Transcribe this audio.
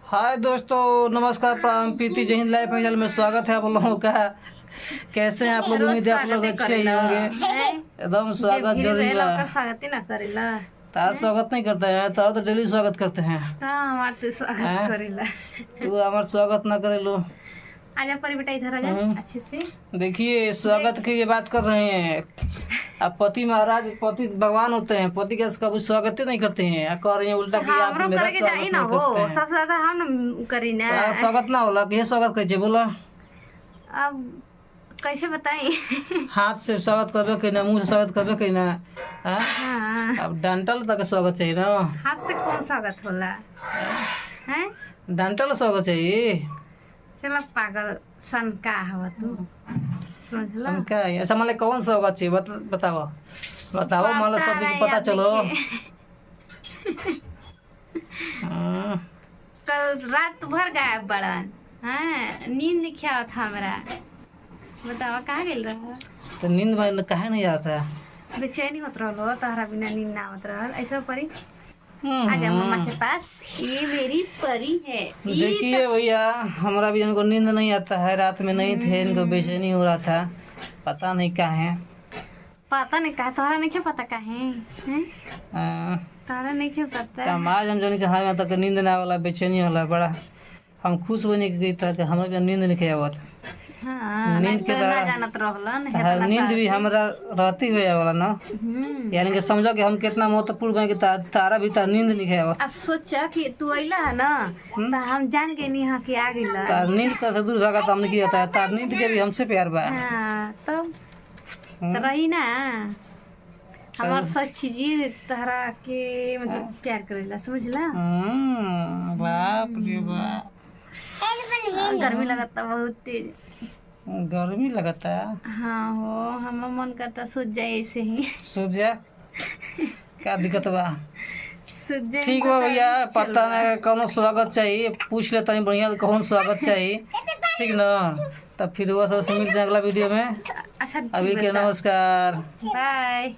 हाय दोस्तों, नमस्कार, प्रीति जय हिंद लाइव चैनल में स्वागत है आप लोगों का। कैसे हैं आप लोग? उम्मीद है आप लोग अच्छे ही होंगे। एकदम स्वागत जरूरी है। स्वागत ही ना करेला। तार स्वागत नहीं करते हैं, तार तो डेली स्वागत करते हैं। हाँ, हमार तो स्वागत करेला। तू हमार स्वागत ना करे लो। आजा परी बेटा, इधर आजा अच्छे से। देखिए, स्वागत की ये बात कर रहे हैं। अब पति महाराज, पति भगवान होते हैं, पति का कभी स्वागत ही नहीं करते हैं। कह रही है उल्टा कि आप मेरा स्वागत नहीं करते हैं। सबसे ज्यादा हम करी ना। स्वागत ना होला कि स्वागत करे बोला। अब कैसे बताई? हाथ से स्वागत करबे कि ना, मुंह से स्वागत करबे कि ना। अब डंटल तक स्वागत चाहिए ना। हाथ से कौन स्वागत होला है? डंटल स्वागत चाहिए। चलो पागल सन का हवा तू समझला? सन का है? अच्छा मतलब कौन स्वागत चाहिए बताओ बताओ, मतलब सब को पता चलो। कल रात भर गायब बड़न। हाँ, नींद नहीं आवत हमरा। बताओ कहाँ गेल रहा? तो नींद में काहे नहीं आता? बेचैनी होत रहलो, तहरा बिना नींद ना आवत रहल। ऐसा परी आजा मम्मा के पास, ये मेरी परी है। देखिए भैया, हमारा भी इनको नींद नहीं आता है, रात में नहीं थे, इनको बेचैनी हो रहा था, पता नहीं क्या है। पता नहीं क्या, तोहरा नहीं क्या पता क्या है? तोहरा नहीं क्या पता? आज हम जाने के हाँ तक नींद ना वाला, बेचैनी वाला बड़ा हम खुश बने की तरह हमारे नींद नहीं आवत। हाँ, नींद के ना जानत रहलन। नींद भी हमरा रहती हुए वाला ना, यानी कि समझो कि हम कितना महत्वपूर्ण है कि तारा भी तार नींद नहीं आवत। अब सोचा कि तू अइला है ना, तो हम जान गए नहीं हाँ कि आ गइला। तार नींद का से दूर भागा तो हमने किया था, तार नींद के भी हमसे प्यार बा। हाँ, तब तो रही ना हमार सब चीज तहरा के मतलब प्यार करेला, समझला? बाप रे बाप, गर्मी लगता बहुत तेज। गर्मी लगता है? हाँ हो, हमारा मन करता सूझ जाए ऐसे ही। सूझ जा, क्या दिक्कत बा? सूझ जाए। ठीक बा भैया, पता नहीं कौन स्वागत चाहिए, पूछ ले तनी बढ़िया कौन स्वागत चाहिए, ठीक ना? तब फिर वो सबसे मिलते हैं अगला वीडियो में। अच्छा, अभी के नमस्कार, बाय।